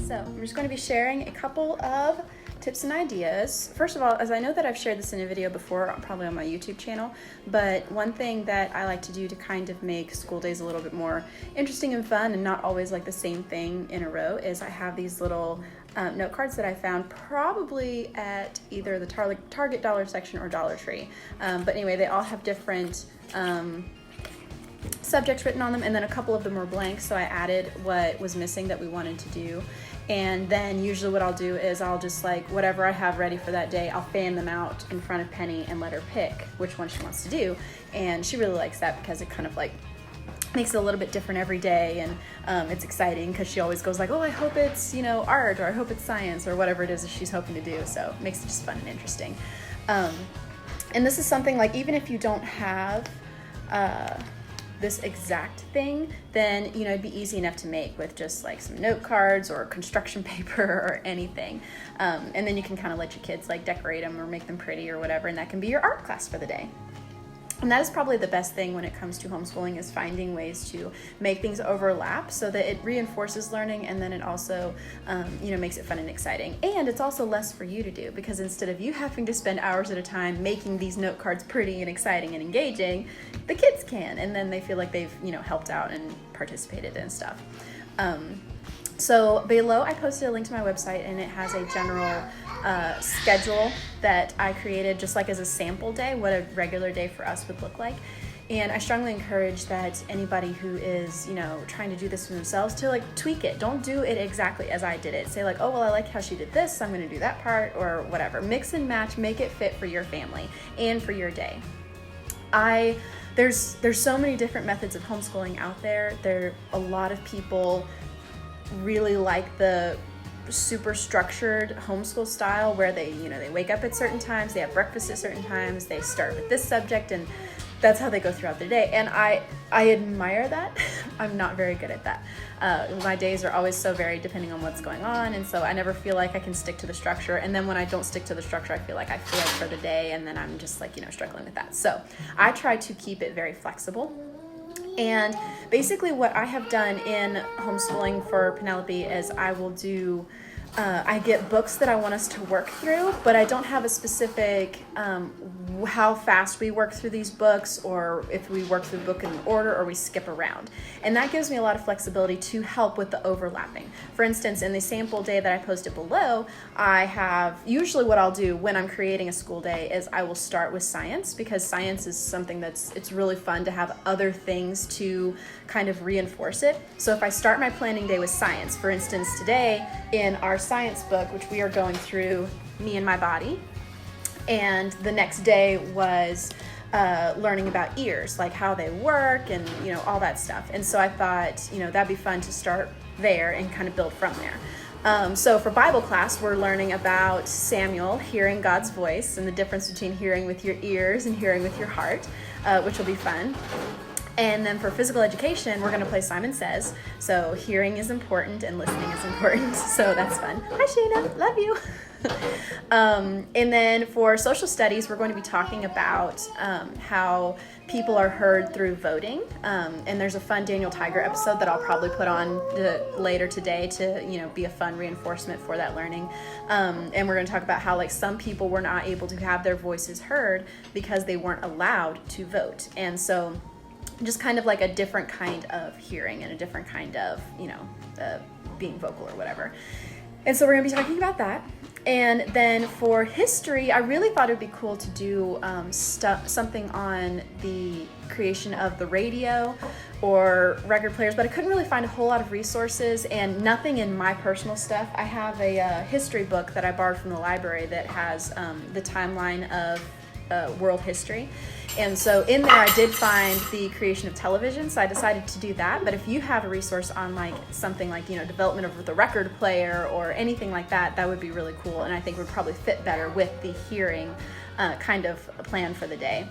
So I'm just going to be sharing a couple of tips and ideas. First of all, as I know that I've shared this in a video before, probably on my YouTube channel, but one thing that I like to do to kind of make school days a little bit more interesting and fun and not always like the same thing in a row is I have these little note cards that I found probably at either the Target dollar section or Dollar Tree. But anyway, they all have different subjects written on them, and then a couple of them were blank, so I added what was missing that we wanted to do. And then usually what I'll do is I'll just like whatever I have ready for that day, I'll fan them out in front of Penny and let her pick which one she wants to do. And she really likes that because it kind of like makes it a little bit different every day, and it's exciting because she always goes like, oh, I hope it's, you know, art, or I hope it's science, or whatever it is that she's hoping to do. So it makes it just fun and interesting. And this is something like, even if you don't have this exact thing, then you know it'd be easy enough to make with just like some note cards or construction paper or anything, and then you can kind of let your kids like decorate them or make them pretty or whatever, and that can be your art class for the day. And that is probably the best thing when it comes to homeschooling, is finding ways to make things overlap so that it reinforces learning, and then it also you know, makes it fun and exciting. And it's also less for you to do, because instead of you having to spend hours at a time making these note cards pretty and exciting and engaging, the kids can, and then they feel like they've, you know, helped out and participated in stuff. So below I posted a link to my website, and it has a general schedule that I created just like as a sample day, what a regular day for us would look like. And I strongly encourage that anybody who is, you know, trying to do this for themselves to like tweak it. Don't do it exactly as I did it. Say like, oh, well, I like how she did this, so I'm going to do that part, or whatever. Mix and match, make it fit for your family and for your day. There's so many different methods of homeschooling out there. A lot of people really like the super structured homeschool style where they, you know, they wake up at certain times, they have breakfast at certain times, they start with this subject, and that's how they go throughout their day. And I admire that. I'm not very good at that. My days are always so varied depending on what's going on, and so I never feel like I can stick to the structure. And then when I don't stick to the structure, I feel like I failed for the day, and then I'm just like, you know, struggling with that. So I try to keep it very flexible. And basically what I have done in homeschooling for Penelope is I will do, I get books that I want us to work through, but I don't have a specific how fast we work through these books, or if we work through the book in order or we skip around. And that gives me a lot of flexibility to help with the overlapping. For instance, in the sample day that I posted below, I have, usually what I'll do when I'm creating a school day is I will start with science, because science is something it's really fun to have other things to kind of reinforce it. So if I start my planning day with science, for instance, today in our science book, which we are going through Me and My Body, and the next day was learning about ears, like how they work and, you know, all that stuff. And so I thought, you know, that'd be fun to start there and kind of build from there. So for Bible class, we're learning about Samuel hearing God's voice and the difference between hearing with your ears and hearing with your heart, which will be fun. And then for physical education, we're going to play Simon Says. So hearing is important and listening is important. So that's fun. Hi, Shayna. Love you. And then for social studies, we're going to be talking about how people are heard through voting. And there's a fun Daniel Tiger episode that I'll probably put on later today to, you know, be a fun reinforcement for that learning. And we're going to talk about how like some people were not able to have their voices heard because they weren't allowed to vote. And so just kind of like a different kind of hearing and a different kind of, you know, being vocal or whatever. And so we're going to be talking about that. And then for history, I really thought it would be cool to do something on the creation of the radio or record players, but I couldn't really find a whole lot of resources and nothing in my personal stuff. I have a history book that I borrowed from the library that has the timeline of world history. And so in there I did find the creation of television, so I decided to do that. But if you have a resource on like something like, you know, development of the record player or anything like that, that would be really cool, and I think would probably fit better with the hearing kind of plan for the day.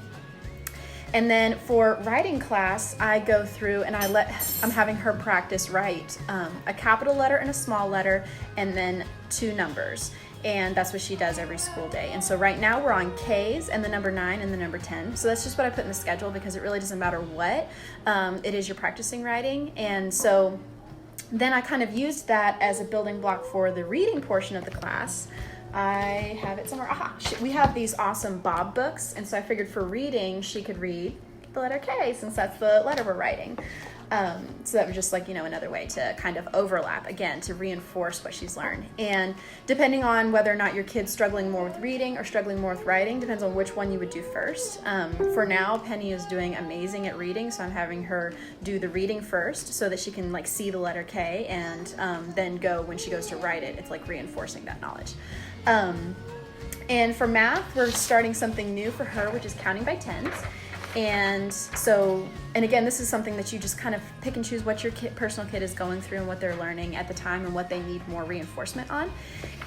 And then for writing class, I go through and I'm having her practice write a capital letter and a small letter, and then 2 numbers. And that's what she does every school day. And so right now we're on K's and the number 9 and the number 10. So that's just what I put in the schedule, because it really doesn't matter what it is you're practicing writing. And so then I kind of used that as a building block for the reading portion of the class. I have it somewhere. We have these awesome Bob books, and so I figured for reading, she could read the letter K, since that's the letter we're writing. So that was just like, another way to kind of overlap, again, to reinforce what she's learned. And depending on whether or not your kid's struggling more with reading or struggling more with writing, depends on which one you would do first. For now, Penny is doing amazing at reading, so I'm having her do the reading first so that she can like see the letter K, and then when she goes to write it, it's like reinforcing that knowledge. And for math, we're starting something new for her, which is counting by tens. And again, this is something that you just kind of pick and choose what your personal kid is going through and what they're learning at the time and what they need more reinforcement on.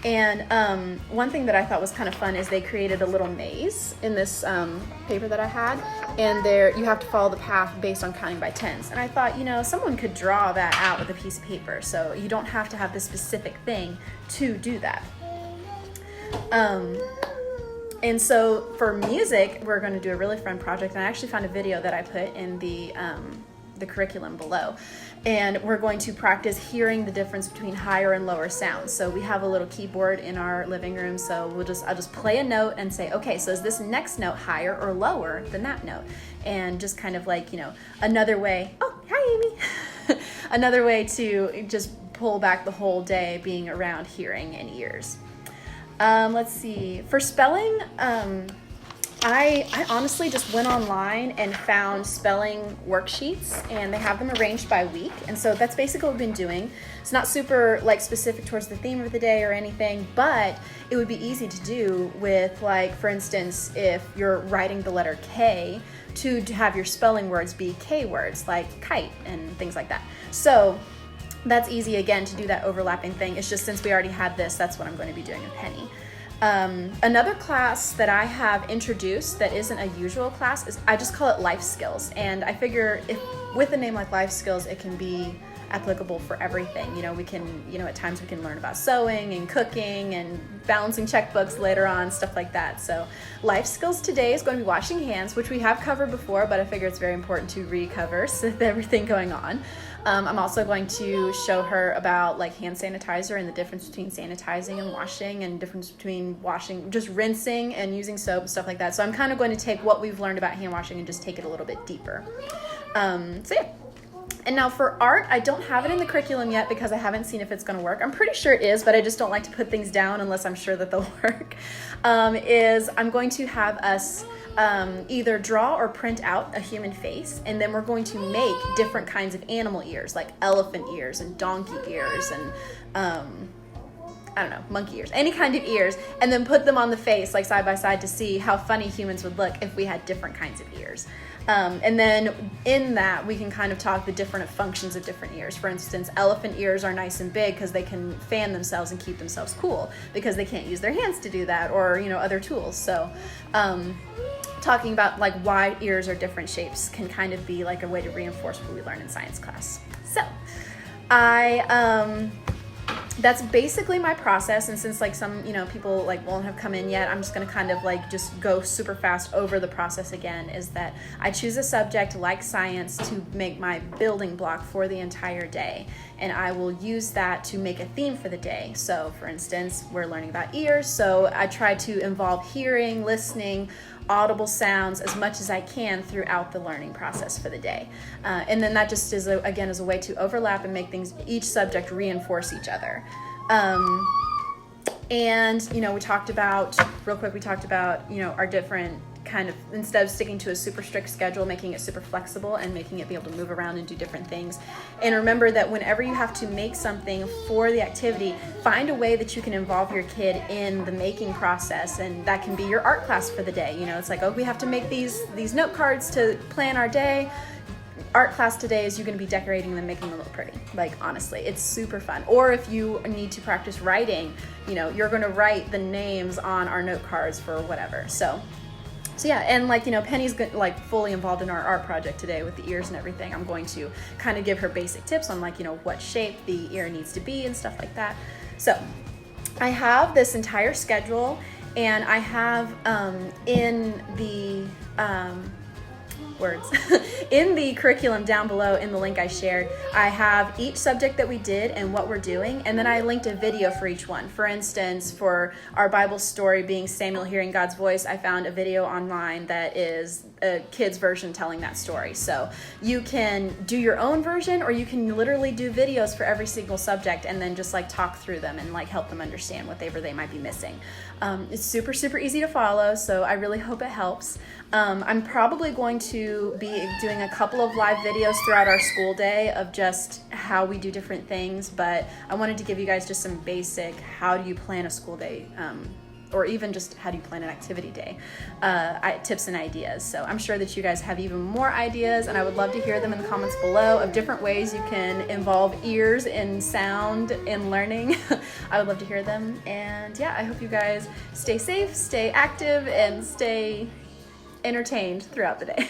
And one thing that I thought was kind of fun is they created a little maze in this paper that I had, and you have to follow the path based on counting by tens. And I thought, someone could draw that out with a piece of paper, so you don't have to have this specific thing to do that. And so for music, we're going to do a really fun project, and I actually found a video that I put in the curriculum below, and we're going to practice hearing the difference between higher and lower sounds. So we have a little keyboard in our living room, so I'll just play a note and say, okay, so is this next note higher or lower than that note? And just kind of like, another way, oh, hi, Amy, another way to just pull back the whole day being around hearing and ears. Let's see. For spelling, I honestly just went online and found spelling worksheets, and they have them arranged by week. And so that's basically what we've been doing. It's not super like specific towards the theme of the day or anything, but it would be easy to do with, like, for instance, if you're writing the letter K, to have your spelling words be K words, like kite and things like that. So that's easy, again, to do that overlapping thing. It's just since we already had this, that's what I'm going to be doing with Penny. Another class that I have introduced that isn't a usual class is, I just call it life skills. And I figure if with a name like life skills, it can be applicable for everything. We can, at times we can learn about sewing and cooking and balancing checkbooks later on, stuff like that. So life skills today is going to be washing hands, which we have covered before, but I figure it's very important to recover with everything going on. I'm also going to show her about like hand sanitizer and the difference between sanitizing and washing, and difference between washing, just rinsing and using soap, stuff like that. So I'm kind of going to take what we've learned about hand washing and just take it a little bit deeper. So yeah. And now for art, I don't have it in the curriculum yet because I haven't seen if it's going to work. I'm pretty sure it is, but I just don't like to put things down unless I'm sure that they'll work. I'm going to have us either draw or print out a human face, and then we're going to make different kinds of animal ears, like elephant ears and donkey ears and I don't know, monkey ears, any kind of ears, and then put them on the face, like side by side, to see how funny humans would look if we had different kinds of ears. And then in that, we can kind of talk the different functions of different ears. For instance, elephant ears are nice and big because they can fan themselves and keep themselves cool, because they can't use their hands to do that, or, other tools. So talking about like why ears are different shapes can kind of be like a way to reinforce what we learn in science class. So that's basically my process. And since like some, people like won't have come in yet, I'm just going to kind of like just go super fast over the process again, is that I choose a subject like science to make my building block for the entire day. And I will use that to make a theme for the day. So for instance, we're learning about ears. So I try to involve hearing, listening, audible sounds as much as I can throughout the learning process for the day. And then that just is, again, is a way to overlap and make each subject reinforce each other. And, we talked about, real quick, our different kind of, instead of sticking to a super strict schedule, making it super flexible and making it be able to move around and do different things. And remember that whenever you have to make something for the activity, find a way that you can involve your kid in the making process, and that can be your art class for the day. It's like, oh, we have to make these note cards to plan our day. Art class today is you're going to be decorating them, making them look pretty. Like, honestly, it's super fun. Or if you need to practice writing, you're going to write the names on our note cards for whatever. So yeah, and like, Penny's like fully involved in our art project today with the ears and everything. I'm going to kind of give her basic tips on like, what shape the ear needs to be and stuff like that. So I have this entire schedule, and I have in the in the curriculum down below in the link I shared, I have each subject that we did and what we're doing, and then I linked a video for each one. For instance, for our Bible story being Samuel hearing God's voice, I found a video online that is a kid's version telling that story. So you can do your own version, or you can literally do videos for every single subject and then just like talk through them and like help them understand whatever they might be missing. It's super, super easy to follow, so I really hope it helps. I'm probably going to be doing a couple of live videos throughout our school day of just how we do different things, but I wanted to give you guys just some basic how do you plan a school day, or even just how do you plan an activity day, tips and ideas. So I'm sure that you guys have even more ideas, and I would love to hear them in the comments below of different ways you can involve ears and sound in learning. I would love to hear them. And yeah, I hope you guys stay safe, stay active, and stay entertained throughout the day.